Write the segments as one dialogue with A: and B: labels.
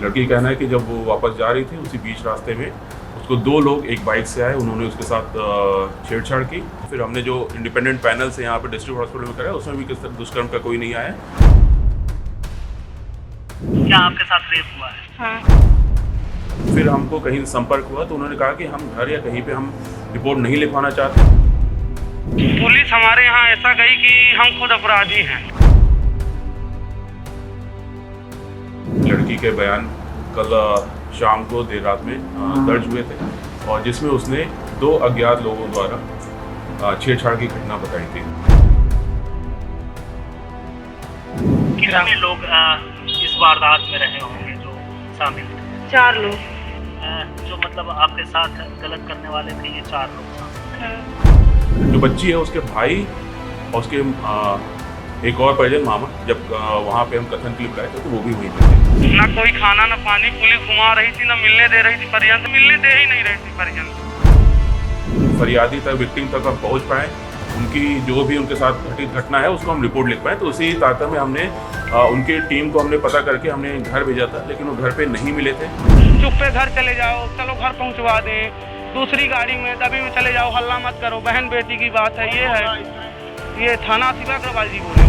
A: लड़की का कहना है कि जब वो वापस जा रही थी उसी बीच रास्ते में उसको दो लोग एक बाइक से आए, उन्होंने उसके साथ छेड़छाड़ की। फिर हमने जो इंडिपेंडेंट पैनल से यहाँ पे डिस्ट्रिक्ट हॉस्पिटल में कराया उसमें भी किस तरह दुष्कर्म का कोई नहीं आया।
B: क्या आपके साथ रेप हुआ है?
C: हाँ।
A: फिर हमको कहीं संपर्क हुआ तो उन्होंने कहा कि हम घर या कहीं पे हम रिपोर्ट नहीं लिखवाना चाहते।
C: पुलिस हमारे यहाँ ऐसा कही कि हम खुद अपराधी हैं।
A: लड़की के बयान कल शाम को देर रात में दर्ज हुए थे और जिसमें उसने दो अज्ञात लोगों द्वारा छेड़छाड़ की घटना बताई थी।
B: कितने लोग इस वारदात में रहे होंगे जो शामिल थे?
D: 4 लोग।
B: जो मतलब आपके साथ गलत करने वाले थे, ये 4 लोग शामिल।
A: जो बच्ची है उसके भाई और उसके एक और परिजन मामा, जब वहाँ पे हम कथन के लिए बुलाए थे तो वो भी वहीं पे थे।
C: ना कोई खाना ना पानी, पुलिस घुमा रही थी, ना मिलने दे रही थी परिजन से, मिलने दे ही नहीं रही थी परिजन।
A: फरियादी तक, विक्टिम तक हम पहुँच पाए, उनकी जो भी उनके साथ घटित घटना है उसको हम रिपोर्ट लिख पाए। तो उसी ताकत में हमने उनकी टीम को हमने पता करके हमने घर भेजा था, लेकिन वो घर पे नहीं मिले थे।
C: चुप्पे घर चले जाओ, चलो घर पहुंचवा दें, दूसरी गाड़ी में दबी में चले जाओ, हल्ला मत करो, बहन बेटी की बात है। ये थाना शिवा अग्रवाल जी बोले।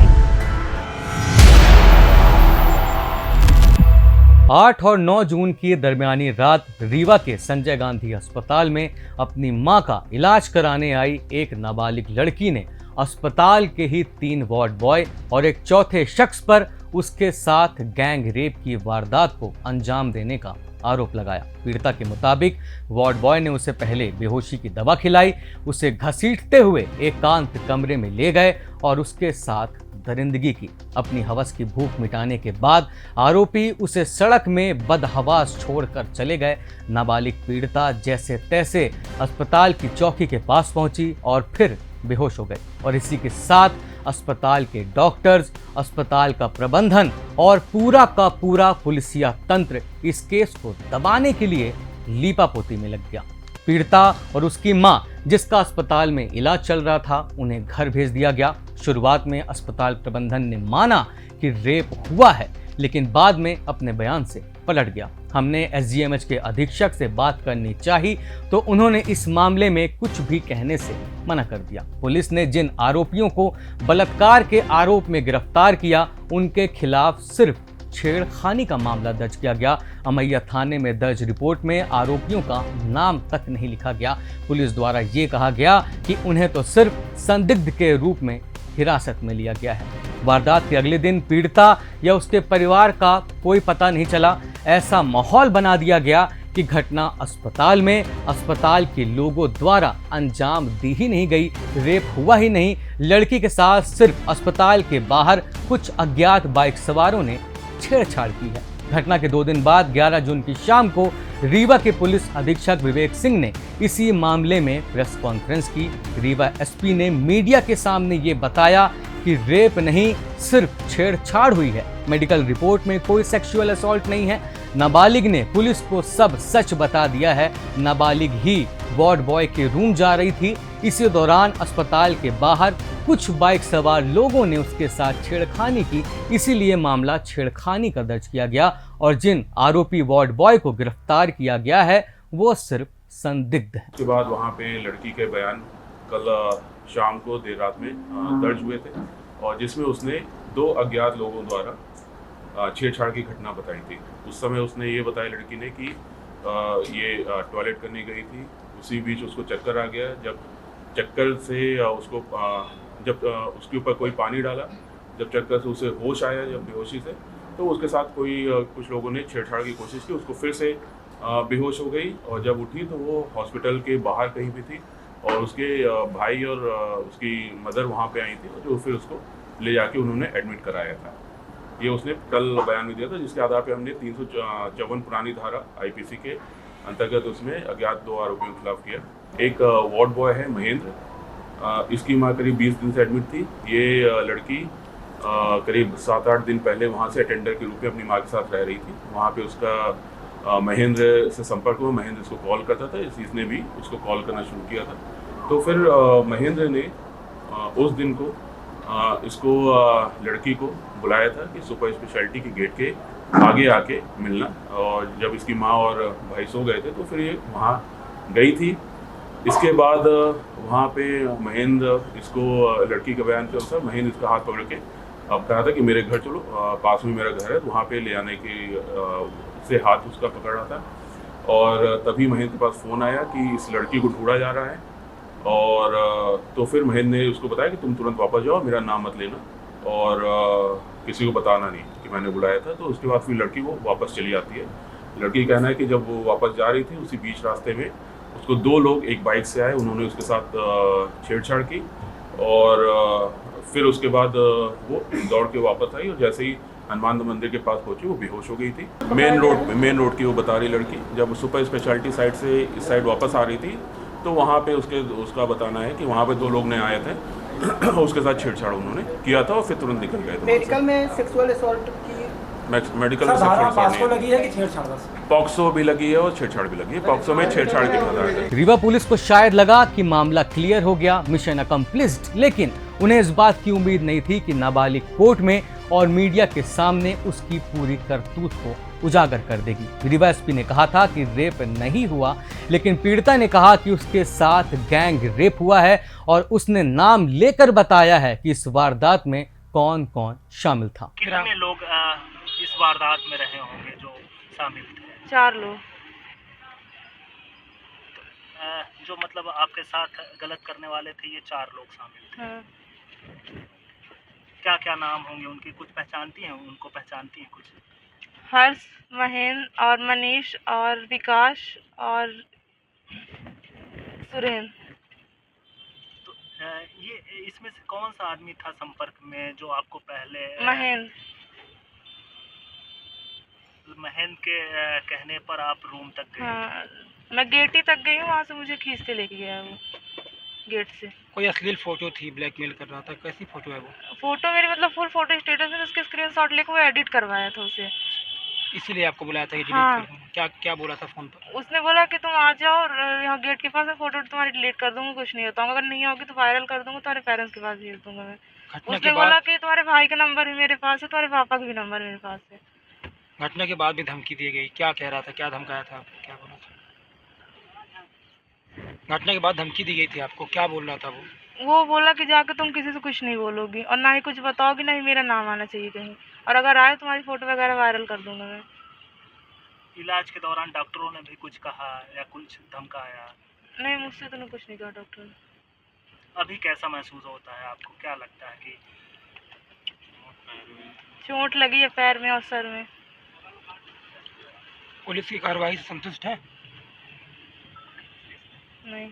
E: 8 और 9 जून की दरमियानी रात रीवा के संजय गांधी अस्पताल में अपनी मां का इलाज कराने आई एक नाबालिग लड़की ने अस्पताल के ही 3 वार्ड बॉय और एक चौथे शख्स पर उसके साथ गैंग रेप की वारदात को अंजाम देने का आरोप लगाया। पीड़िता के मुताबिक वार्ड बॉय ने उसे पहले बेहोशी की दवा खिलाई, उसे घसीटते हुए एकांत कमरे में ले गए और उसके साथ दरिंदगी की। अपनी हवस की भूख मिटाने के बाद आरोपी उसे सड़क में बदहवास छोड़कर चले गए। नाबालिग पीड़िता जैसे तैसे अस्पताल की चौकी के पास पहुंची और फिर बेहोश हो गए और इसी के साथ अस्पताल के डॉक्टर्स, अस्पताल का प्रबंधन और पूरा का पूरा पुलिसिया तंत्र इस केस को दबाने के लिए लीपापोती में लग गया। पीड़िता और उसकी मां, जिसका अस्पताल में इलाज चल रहा था, उन्हें घर भेज दिया गया। शुरुआत में अस्पताल प्रबंधन ने माना कि रेप हुआ है, लेकिन बाद में अपने बयान से पलट गया। हमने एसजीएमएच के अधीक्षक से बात करनी चाही तो उन्होंने इस मामले में कुछ भी कहने से मना कर दिया। पुलिस ने जिन आरोपियों को बलात्कार के आरोप में गिरफ्तार किया, उनके खिलाफ सिर्फ छेड़खानी का मामला दर्ज किया गया। अमैया थाने में दर्ज रिपोर्ट में आरोपियों का नाम तक नहीं लिखा गया। पुलिस द्वारा ये कहा गया कि उन्हें तो सिर्फ संदिग्ध के रूप में हिरासत में लिया गया है। वारदात के अगले दिन पीड़िता या उसके परिवार का कोई पता नहीं चला। ऐसा माहौल बना दिया गया कि घटना अस्पताल में अस्पताल के लोगों द्वारा अंजाम दी ही नहीं गई, रेप हुआ ही नहीं। लड़की के साथ सिर्फ अस्पताल के बाहर कुछ अज्ञात बाइक सवारों ने छेड़छाड़ की है। घटना के 2 दिन बाद 11 जून की शाम को रीवा के पुलिस अधीक्षक विवेक सिंह ने इसी मामले में प्रेस कॉन्फ्रेंस की। रीवा एसपी ने मीडिया के सामने ये बताया कि रेप नहीं, सिर्फ छेड़छाड़ हुई है। मेडिकल रिपोर्ट में कोई सेक्सुअल असॉल्ट नहीं है। नाबालिग ने पुलिस को सब सच बता दिया है। नाबालिग ही वार्ड बॉय के रूम जा रही थी। इसी दौरान अस्पताल के बाहर कुछ बाइक सवार लोगों ने उसके साथ छेड़खानी की, इसीलिए मामला छेड़खानी का दर्ज किया गया और जिन आरोपी वार्ड बॉय को गिरफ्तार किया गया है वो सिर्फ संदिग्ध है।
A: उसके बाद वहाँ पे लड़की के बयान कल शाम को देर रात में दर्ज हुए थे और जिसमें उसने 2 अज्ञात लोगों द्वारा छेड़छाड़ की घटना बताई थी। उस समय उसने ये बताया लड़की ने कि ये टॉयलेट करने गई थी, उसी बीच उसको चक्कर आ गया। जब चक्कर से उसको जब उसके ऊपर कोई पानी डाला, जब चक्कर से उसे होश आया, जब बेहोशी से, तो उसके साथ कुछ लोगों ने छेड़छाड़ की कोशिश की। उसको फिर से बेहोश हो गई और जब उठी तो वो हॉस्पिटल के बाहर कहीं भी थी और उसके भाई और उसकी मदर वहाँ पे आई थी, जो फिर उसको ले जाके उन्होंने एडमिट कराया था। ये उसने कल बयान में दिया था, जिसके आधार पे हमने 354 पुरानी धारा आईपीसी के अंतर्गत उसमें अज्ञात 2 आरोपियों के खिलाफ किया। एक वार्ड बॉय है महेंद्र, इसकी माँ करीब 20 दिन से एडमिट थी। ये लड़की करीब 7-8 दिन पहले वहाँ से अटेंडर के रूप में अपनी माँ के साथ रह रही थी। वहाँ पे उसका महेंद्र से संपर्क हुआ। महेंद्र इसको कॉल करता था, इसने भी उसको कॉल करना शुरू किया था। तो फिर महेंद्र ने उस दिन को इसको लड़की को बुलाया था कि सुपर स्पेशलिटी के गेट के आगे आके मिलना, और जब इसकी माँ और भाई सो गए थे तो फिर ये वहाँ गई थी। इसके बाद वहाँ पे महेंद्र इसको, लड़की के बयान के अनुसार महेंद्र इसका हाथ पकड़ के अब कहा था कि मेरे घर चलो, पास में मेरा घर है, तो वहाँ पे ले आने की से हाथ उसका पकड़ रहा था। और तभी महेंद्र के पास फ़ोन आया कि इस लड़की को ढूंढा जा रहा है, और तो फिर महेंद्र ने उसको बताया कि तुम तुरंत वापस जाओ, मेरा नाम मत लेना, और किसी को बताना नहीं कि मैंने बुलाया था। तो उसके बाद फिर लड़की वो वापस चली आती है। लड़की का कहना है कि जब वो वापस जा रही थी उसी बीच रास्ते में उसको दो लोग एक बाइक से आए, उन्होंने उसके साथ छेड़छाड़ की, और फिर उसके बाद वो दौड़ के वापस आई, और जैसे ही हनुमान मंदिर के पास पहुंची वो बेहोश हो गई थी। मेन रोड की वो बता रही लड़की, जब सुपर स्पेशलिटी साइड से इस साइड वापस आ रही थी तो वहाँ पे उसका बताना है कि वहाँ पे दो लोग ने आए थे उसके साथ छेड़छाड़ उन्होंने किया था और फिर तुरंत निकल गए थे।
D: मेडिकल में सेक्सुअल असॉल्ट की
A: मेडिकल में सेक्सुअल असॉल्ट
D: लगी है कि छेड़छाड़?
A: पॉक्सो भी लगी है और छेड़छाड़ भी लगी है। पॉक्सो में छेड़छाड़ की बात है।
E: रीवा पुलिस को शायद लगा कि मामला क्लियर हो गया, मिशन अकम्प्लिस्ड, लेकिन उन्हें इस बात की उम्मीद नहीं थी कि नाबालिग कोर्ट में और मीडिया के सामने उसकी पूरी करतूत को उजागर कर देगी। रीवा एसपी ने कहा था कि रेप नहीं हुआ, लेकिन पीड़िता ने कहा कि उसके साथ गैंग रेप हुआ है और उसने नाम लेकर बताया है कि इस वारदात में कौन कौन शामिल था।
B: कितने लोग इस वारदात में रहे होंगे जो शामिल थे?
F: 4 लोग।
B: जो मतलब आपके साथ गलत करने वाले थे ये 4 लोग शामिल थे।
F: हाँ।
B: क्या क्या नाम होंगे उनकी, कुछ पहचानती हैं? उनको पहचानती हैं कुछ?
F: हर्ष, महेंद्र और मनीष और विकास और सुरेंद्र।
B: तो ये इसमें से कौन सा आदमी था संपर्क में जो आपको पहले? महेंद्र के कहने पर आप रूम तक गए?
F: हाँ, मैं गेट ही तक गई हूँ, वहाँ से मुझे खींच के लेके गया वो गेट से।
D: कोई अश्लील फोटो थी, ब्लैकमेल कर रहा था, कैसी फोटो है वो?
F: फोटो मेरी मतलब फुल फोटो स्टेटस में उसके स्क्रीनशॉट लेके वो एडिट करवाया था उसे,
D: इसीलिए आपको बुलाया था डिलीट
F: हाँ।
D: कर। क्या क्या बोला था फोन पर?
F: उसने बोला कि तुम आ जाओ और यहाँ गेट के पास है, फोटो तुम्हारी डिलीट कर दूंगा, कुछ नहीं होता, अगर नहीं होगी तो वायरल कर दूंगा, तुम्हारे पेरेंट्स के पास भेज दूंगा मैं।
D: घटना
F: उसने
D: के
F: बोला
D: बाद
F: कि तुम्हारे भाई का नंबर भी मेरे पास है, तुम्हारे पापा का भी नंबर मेरे पास है।
D: घटना के बाद भी धमकी दी गई, क्या कह रहा था, क्या धमकाया था आपको, क्या बोला था? घटना के बाद धमकी दी गई थी आपको, क्या बोल रहा था
F: वो बोला कि जाकर तुम किसी से कुछ नहीं बोलोगी और ना ही कुछ बताओगी, ना ही मेरा नाम आना चाहिए कहीं, और अगर आए तुम्हारी फोटो वगैरह वायरल कर दूंगा मैं।
B: इलाज के दौरान डॉक्टरों ने भी कुछ कहा या कुछ धमकाया?
F: नहीं, मुझसे तो कुछ नहीं कहा डॉक्टर ने।
B: अभी कैसा महसूस होता है आपको, क्या लगता है कि?
F: चोट लगी है पैर में और सर में।
D: पुलिस की कार्रवाई से संतुष्ट है?
F: नहीं।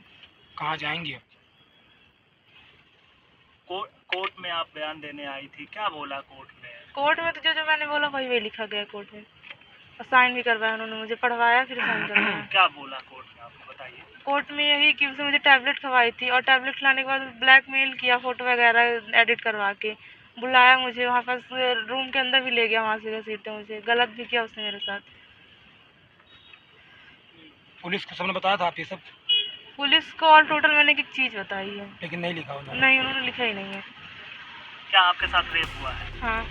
D: कहाँ जाएंगे अब?
B: कोर्ट में आप बयान देने आई थी, क्या बोला कोर्ट में?
F: कोर्ट में तो जो जो मैंने बोला वही वही लिखा गया कोर्ट में, और साइन भी करवाया उन्होंने, मुझे पढ़वाया फिर साइन करवाया।
B: क्या बोला कोर्ट में आपको, बताइए।
F: कोर्ट में यही कि उसने मुझे टैबलेट खवाई थी और टैबलेट खिलाने के बाद ब्लैकमेल किया, फोटो वगैरह एडिट करवा के बुलाया मुझे, वहाँ पर रूम के अंदर भी ले गया, वहाँ से घसीटे मुझे, गलत भी किया उसने मेरे साथ।
D: पुलिस को सबने बताया था आप ये सब?
F: पुलिस को ऑल टोटल मैंने एक चीज़ बताई है,
D: लेकिन नहीं लिखा उन्होंने?
F: नहीं, उन्होंने लिखा ही नहीं है।
B: क्या आपके साथ रेप हुआ है?
F: हाँ।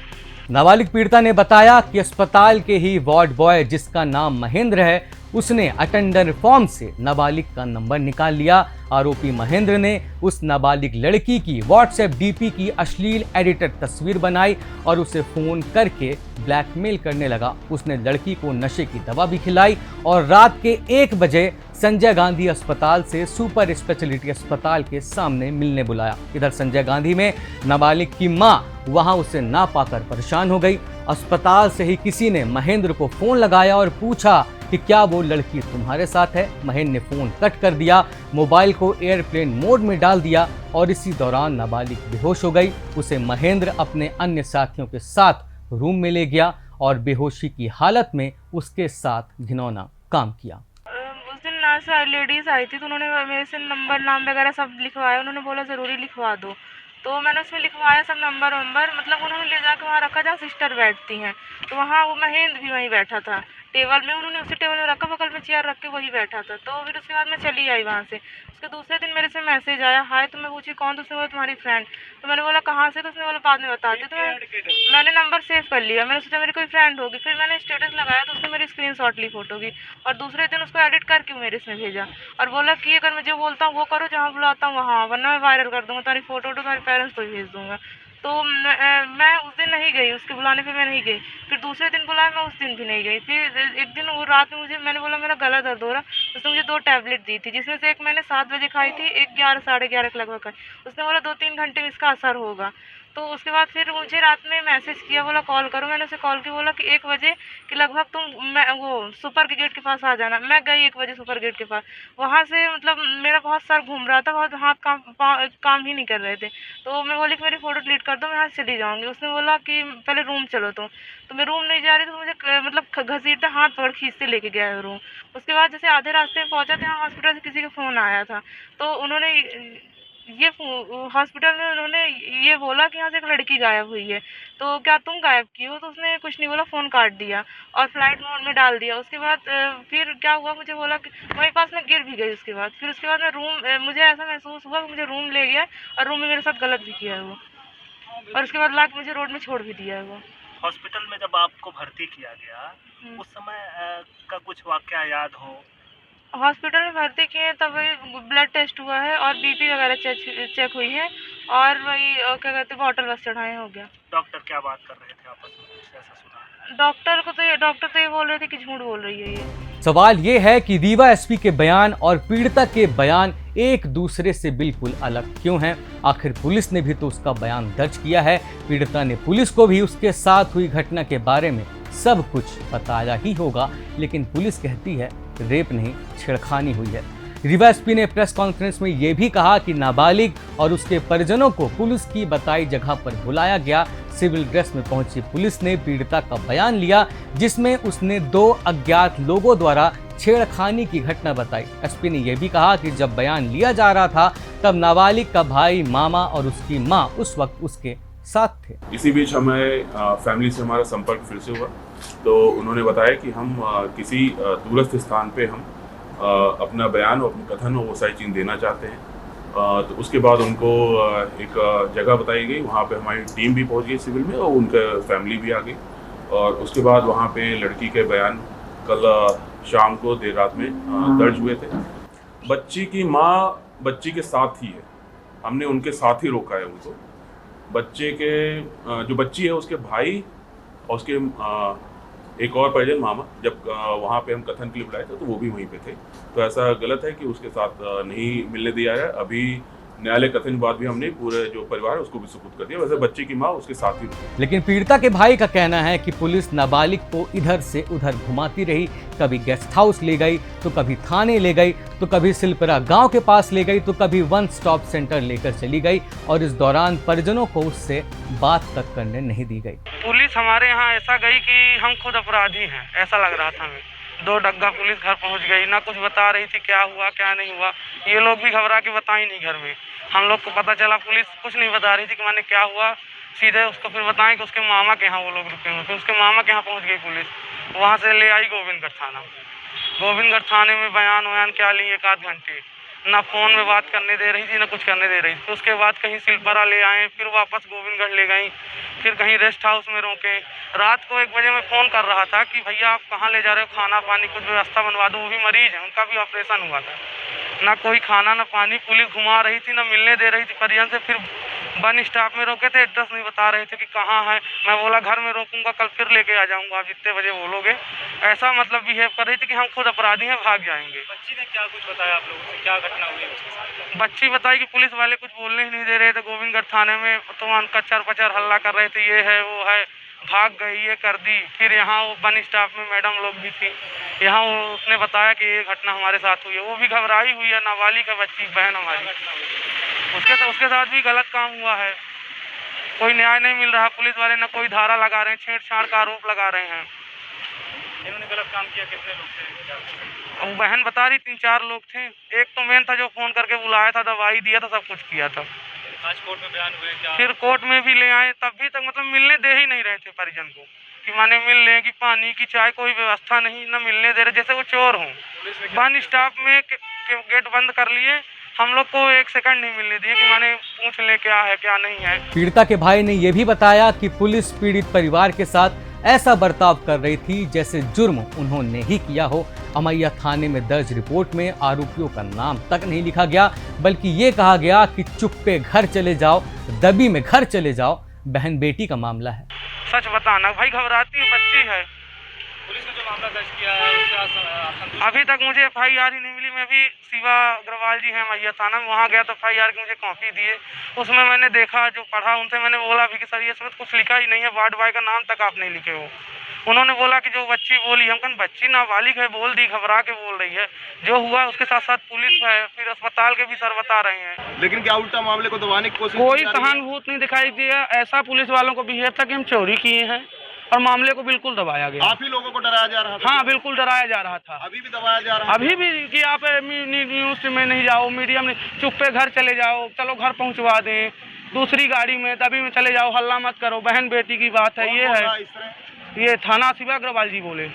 E: नाबालिग पीड़िता ने बताया कि अस्पताल के ही वार्ड बॉय जिसका नाम महेंद्र है, उसने अटेंडर फॉर्म से नाबालिग का नंबर निकाल लिया। आरोपी महेंद्र ने उस नाबालिग लड़की की व्हाट्सएप डीपी की अश्लील एडिटेड तस्वीर बनाई और उसे फोन करके ब्लैकमेल करने लगा। उसने लड़की को नशे की दवा भी खिलाई और रात के 1 बजे संजय गांधी अस्पताल से सुपर स्पेशलिटी अस्पताल के सामने मिलने बुलाया। इधर संजय गांधी में नाबालिग की मां वहां उसे ना पाकर परेशान हो गई। अस्पताल से ही किसी ने महेंद्र को फोन लगाया और पूछा कि क्या वो लड़की तुम्हारे साथ है। महेंद्र ने फोन कट कर दिया, मोबाइल को एयरप्लेन मोड में डाल दिया और इसी दौरान नाबालिग बेहोश हो गई। उसे महेंद्र अपने अन्य साथियों के साथ रूम में ले गया और बेहोशी की हालत में उसके साथ घिनौना काम किया।
F: उस दिन ना से लेडीज आई थी तो उन्होंने मेरे से नंबर नाम वगैरह सब लिखवाया, उन्होंने बोला ज़रूरी लिखवा दो, तो मैंने उसमें लिखवाया सब नंबर, मतलब उन्होंने ले जाकर वहाँ रखा जहाँ सिस्टर बैठती हैं, तो वहाँ वो महेंद्र भी वहीं बैठा था। टेबल में, उन्होंने उसी टेबल में रखा, बगल में चेयर रख के वही बैठा था। तो फिर उसके बाद मैं चली आई वहाँ से। उसके दूसरे दिन मेरे से मैसेज आया, हाय। तो मैं पूछी कौन? तो उसने बोला तुम्हारी फ्रेंड। तो मैंने बोला कहाँ से? तो उसने बोला बाद में बताती। तो मैंने नंबर सेव कर लिया, मैंने सोचा मेरी कोई फ्रेंड होगी। फिर मैंने स्टेटस लगाया तो उसने मेरी स्क्रीनशॉट ली फोटो की, और दूसरे दिन उसको एडिट करके मेरे इसमें भेजा, और बोला कि अगर मैं जो बोलता हूँ वो करो, जहाँ बुलाता हूँ वहाँ, वरना मैं वायरल कर दूँगा तुम्हारी फोटो, तुम्हारे पेरेंट्स को भी भेज दूँगा। तो मैं उस दिन नहीं गई, उसके बुलाने पे मैं नहीं गई। फिर दूसरे दिन बुलाया, मैं उस दिन भी नहीं गई। फिर एक दिन वो रात में मैंने बोला मेरा गला दर्द हो रहा, उसने मुझे 2 टैबलेट दी थी, जिसमें से एक मैंने 7 बजे खाई थी, एक 11 साढ़े 11 के लगभग खाई। उसने बोला 2-3 घंटे में इसका असर होगा। तो उसके बाद फिर मुझे रात में मैसेज किया, बोला कॉल करो। मैंने उसे कॉल किया, बोला कि 1 बजे के लगभग वो सुपर के गेट के पास आ जाना। मैं गई 1 बजे सुपर गेट के पास। वहाँ से मतलब मेरा बहुत सर घूम रहा था, बहुत हाथ काम ही नहीं कर रहे थे। तो मैं बोली कि मेरी फ़ोटो डिलीट कर दो, मैं यहाँ से चली जाऊँगी। उसने बोला कि पहले रूम चलो तुम। तो मैं रूम नहीं जा रही, तो मुझे मतलब घसीटता हाथ पकड़ खींचते लेके गया है रूम। उसके बाद जैसे आधे रास्ते में पहुँचा, तो यहाँ हॉस्पिटल से किसी का फ़ोन आया था। तो उन्होंने ये हॉस्पिटल में उन्होंने ये बोला कि यहाँ से एक लड़की गायब हुई है, तो क्या तुम गायब की हो? तो उसने कुछ नहीं बोला, फ़ोन काट दिया और फ्लाइट मोड में डाल दिया। उसके बाद फिर क्या हुआ, मुझे बोला कि वहीं पास मैं गिर भी गई। उसके बाद फिर उसके बाद मैं मुझे ऐसा महसूस हुआ कि मुझे रूम ले गया और रूम में मेरे साथ गलत भी किया है वो, और उसके बाद लाके मुझे रोड में छोड़ भी दिया है वो।
B: हॉस्पिटल में जब आपको भर्ती किया गया, उस समय का कुछ वाकया याद हो?
F: हॉस्पिटल में भर्ती किए तब वही ब्लड टेस्ट हुआ है और बीपी वगैरह चेक हुई है, और वही क्या कहते हैं बॉटल बस चढ़ाए हो गया।
B: डॉक्टर क्या बात कर रहे थे आपस में, कुछ ऐसा सुना?
F: डॉक्टर तो ये बोल रहे थे कि झूठ बोल रही है ये।
E: सवाल ये है कि रीवा एसपी के बयान और पीड़िता के बयान एक दूसरे से बिल्कुल अलग क्यों हैं? आखिर पुलिस ने भी तो उसका बयान दर्ज किया है। पीड़िता ने पुलिस को भी उसके साथ हुई घटना के बारे में सब कुछ बताया ही होगा, लेकिन पुलिस कहती है रेप नहीं, छेड़खानी हुई है। रीवा एसपी ने प्रेस कॉन्फ्रेंस में यह भी कहा कि नाबालिग और उसके परिजनों को पुलिस की बताई जगह पर बुलाया गया। सिविल ड्रेस में पहुंची पुलिस ने पीड़िता का बयान लिया, जिसमें उसने 2 अज्ञात लोगों द्वारा छेड़खानी की घटना बताई। एसपी ने यह भी कहा कि जब बयान लिया जा रहा था तब नाबालिग का भाई, मामा और उसकी मां उस वक्त उसके साथ थे।
A: इसी बीच हमें फैमिली से हमारा संपर्क फिर से हुआ, तो उन्होंने बताया कि हम किसी दूरस्थ स्थान पे हम अपना बयान और अपनी कथन वो सारी चीज़ देना चाहते हैं। तो उसके बाद उनको एक जगह बताई गई, वहाँ पे हमारी टीम भी पहुँच गई सिविल में, और उनका फैमिली भी आ गई। और उसके बाद वहाँ पे लड़की के बयान कल शाम को देर रात में दर्ज हुए थे। बच्ची की माँ बच्ची के साथ ही है, हमने उनके साथ ही रोका है उनको। बच्चे के जो बच्ची है उसके भाई और उसके एक और परिजन मामा, जब वहाँ पे हम कथन के लिए बुलाए थे तो वो भी वहीं पे थे। तो ऐसा गलत है कि उसके साथ नहीं मिलने दिया है। अभी न्यायालय कथन के बाद भी हमने पूरे जो परिवार है उसको भी सुपुर्द कर दिया। वैसे बच्चे की माँ उसके साथ ही रुकी।
E: लेकिन पीड़िता के भाई का कहना है कि पुलिस नाबालिग को इधर से उधर घुमाती रही, कभी गेस्ट हाउस ले गई, तो कभी थाने ले गई, तो कभी सिलपरा गांव के पास ले गई, तो कभी 1 स्टॉप सेंटर लेकर चली गई, और इस दौरान परिजनों को उससे बात तक करने नहीं दी गई।
C: पुलिस हमारे यहाँ ऐसा गई कि हम खुद अपराधी हैं, ऐसा लग रहा था हमें। 2 डग्गा पुलिस घर पहुँच गई, ना कुछ बता रही थी क्या हुआ क्या नहीं हुआ। ये लोग भी घबरा के बताई नहीं घर में। हम लोग को पता चला पुलिस कुछ नहीं बता रही थी कि माने क्या हुआ। सीधे उसको फिर बताएं कि उसके मामा के यहाँ वो लोग रुके हुए, फिर उसके मामा के यहाँ पहुँच गई पुलिस। वहाँ से ले आई गोविंदगढ़ थाना। गोविंदगढ़ थाने में बयान क्या ली 1 आध घंटे, ना फ़ोन में बात करने दे रही थी ना कुछ करने दे रही थी। उसके बाद कहीं सिलपरा ले आए, फिर वापस गोविंदगढ़ ले गई, फिर कहीं रेस्ट हाउस में रोके। रात को 1 बजे मैं फ़ोन कर रहा था कि भैया आप कहाँ ले जा रहे हो, खाना पानी कुछ व्यवस्था बनवा दो, वो भी मरीज़ है, उनका भी ऑपरेशन हुआ था। ना कोई खाना ना पानी, पुलिस घुमा रही थी, ना मिलने दे रही थी परिजन से। फिर 1 स्टॉप में रोके थे, एड्रेस नहीं बता रहे थे कि कहाँ है। मैं बोला घर में रोकूंगा, कल फिर लेके आ जाऊंगा, आप जितने बजे बोलोगे। ऐसा मतलब बिहेव कर रही थी कि हम खुद अपराधी हैं, भाग जाएंगे।
D: बच्ची ने क्या कुछ बताया आप लोगों से, क्या घटना हुई उसके साथ?
C: बच्ची बताई कि पुलिस वाले कुछ बोलने ही नहीं दे रहे थे गोविंदगढ़ थाने में, तो कच्चर पचर हल्ला कर रहे थे, ये है वो है, भाग गई, ये कर दी। फिर यहाँ वो 1 स्टॉप में मैडम लोग भी थी, यहाँ उसने बताया कि ये घटना हमारे साथ हुई है। वो भी घबराई हुई है, नाबालिग है बच्ची, बहन हमारी। उसके साथ भी गलत काम हुआ है। कोई न्याय नहीं मिल रहा, पुलिस वाले ना कोई धारा लगा रहे हैं, छेड़छाड़ का आरोप लगा रहे हैं।
D: इन्होंने गलत काम किया, कितने लोग थे?
C: बहन बता रही 3-4 लोग थे। एक तो मेन था जो फ़ोन करके बुलाया था, दवाई दिया था, सब कुछ किया था।
D: आज कोर्ट में बयान हुए क्या?
C: फिर कोर्ट में भी ले आए, तब भी तक मतलब मिलने दे ही नहीं रहे थे परिजन को। कि माने मिलने की पानी की चाय कोई व्यवस्था नहीं, न मिलने दे रहे, जैसे वो चोर हों। वन स्टाफ में गेट बंद कर लिए, हम लोग को 1 सेकंड नहीं मिलने दिए कि माने पूछ ले क्या है क्या नहीं है।
E: पीड़िता के भाई ने यह भी बताया कि पुलिस पीड़ित परिवार के साथ ऐसा बर्ताव कर रही थी जैसे जुर्म उन्होंने ही किया हो। अमैया थाने में दर्ज रिपोर्ट में आरोपियों का नाम तक नहीं लिखा गया, बल्कि ये कहा गया कि चुप्पे घर चले जाओ, दबी में घर चले जाओ। बहन बेटी का मामला है।
C: सच बताना भाई, घबराती है, बच्ची है।
D: पुलिस ने जो मामला दर्ज किया है उसका
C: अभी तक मुझे FIR ही नहीं मिली। मैं भी शिवा अग्रवाल जी हैं मैया थाना में, वहाँ गया तो FIR की मुझे कॉपी दिए। उसमें मैंने देखा, जो पढ़ा, उनसे मैंने बोला भी कि सर ये इसमें कुछ लिखा ही नहीं है, वार्ड बॉय का नाम तक आप नहीं लिखे हो। उन्होंने बोला कि जो बच्ची बोली, हम कहते बच्ची नाबालिग है, बोल दी, घबरा के बोल रही है। जो हुआ उसके साथ साथ पुलिस है, फिर अस्पताल के भी सर बता रहे हैं।
G: लेकिन क्या उल्टा मामले को दबाने की कोशिश
C: कोई
G: की जा रही है?
C: सहानुभूति नहीं दिखाई दिया। ऐसा पुलिस वालों को बिहेव था कि हम चोरी किए हैं और मामले को बिल्कुल दबाया गया।
G: आप ही लोगों को डराया जा रहा था?
C: हाँ, बिल्कुल डराया जा रहा था।
G: अभी भी दबाया जा रहा है?
C: अभी भी कि आप न्यूज़ में नहीं जाओ, मीडिया में चुप्पे घर चले जाओ, चलो घर पहुंचवा दें, दूसरी गाड़ी में तभी में चले जाओ, हल्ला मत करो, बहन बेटी की बात है। ये है,
G: इस तरह
C: ये थाना शिवा अग्रवाल जी बोले।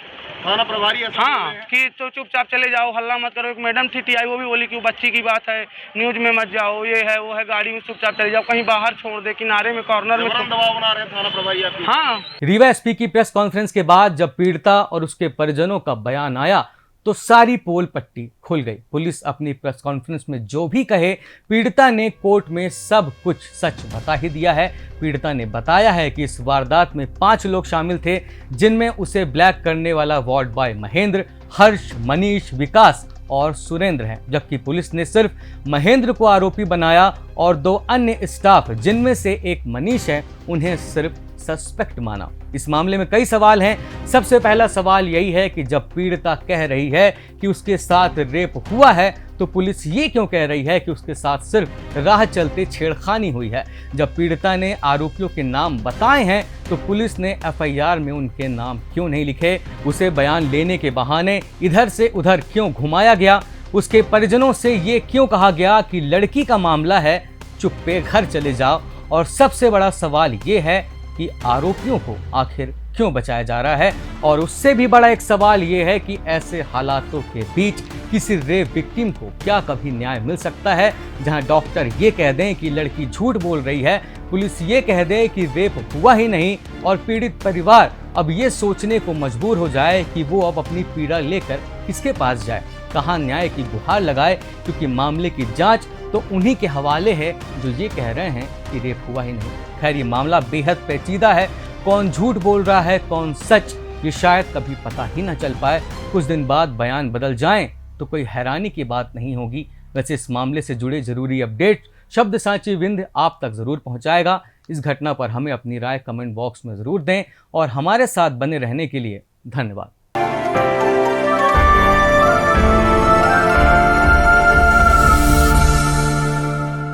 G: थाना प्रभारी ऐसा
C: हाँ,
G: बोल रहे हैं?
C: कि तो चुपचाप चले जाओ, हल्ला मत करो। एक मैडम थी आई, वो भी बोली कि वो बच्ची की बात है, न्यूज़ में मत जाओ, ये है वो है, गाड़ी में चुपचाप चले जाओ, कहीं बाहर छोड़ दे, किनारे में, कॉर्नर में।
G: जबरन दबाव बना रहे हैं थाना प्रभारी आपकी?
C: हाँ।
E: रीवा एसपी की प्रेस कॉन्फ्रेंस के बाद जब पीड़िता और उसके परिजनों का बयान आया तो सारी पोल पट्टी खुल गई। पुलिस अपनी प्रेस कॉन्फ्रेंस में जो भी कहे, पीड़िता ने कोर्ट में सब कुछ सच बता ही दिया है। पीड़िता ने बताया है कि इस वारदात में 5 लोग शामिल थे, जिनमें उसे ब्लैक करने वाला वार्ड बॉय महेंद्र, हर्ष, मनीष, विकास और सुरेंद्र हैं, जबकि पुलिस ने सिर्फ महेंद्र को आरोपी बनाया और 2 अन्य स्टाफ, जिनमें से एक मनीष है, उन्हें सिर्फ सस्पेक्ट माना। इस मामले में कई सवाल हैं। सबसे पहला सवाल यही है कि जब पीड़िता कह रही है कि उसके साथ रेप हुआ है, तो पुलिस ये क्यों कह रही है कि उसके साथ सिर्फ राह चलते छेड़खानी हुई है? जब पीड़िता ने आरोपियों के नाम बताए हैं, तो पुलिस ने FIR में उनके नाम क्यों नहीं लिखे? उसे बयान लेने के बहाने इधर से उधर क्यों घुमाया गया? उसके परिजनों से ये क्यों कहा गया कि लड़की का मामला है, चुप्पे घर चले जाओ? और सबसे बड़ा सवाल ये है कि आरोपियों को आखिर क्यों बचाया जा रहा है? और उससे भी बड़ा एक सवाल ये है कि ऐसे हालातों के बीच किसी रेप विक्टिम को क्या कभी न्याय मिल सकता है, जहां डॉक्टर ये कह दें कि लड़की झूठ बोल रही है, पुलिस ये कह दे कि रेप हुआ ही नहीं, और पीड़ित परिवार अब ये सोचने को मजबूर हो जाए कि वो अब अपनी पीड़ा लेकर किसके पास जाए, कहां न्याय की गुहार लगाए, क्योंकि मामले की जांच तो उन्हीं के हवाले है जो ये कह रहे हैं कि रेप हुआ ही नहीं। खैर, ये मामला बेहद पेचीदा है। कौन झूठ बोल रहा है, कौन सच, ये शायद कभी पता ही ना चल पाए। कुछ दिन बाद बयान बदल जाएं तो कोई हैरानी की बात नहीं होगी। वैसे इस मामले से जुड़े जरूरी अपडेट शब्द सांची विंध्य आप तक जरूर पहुंचाएगा। इस घटना पर हमें अपनी राय कमेंट बॉक्स में जरूर दें और हमारे साथ बने रहने के लिए धन्यवाद।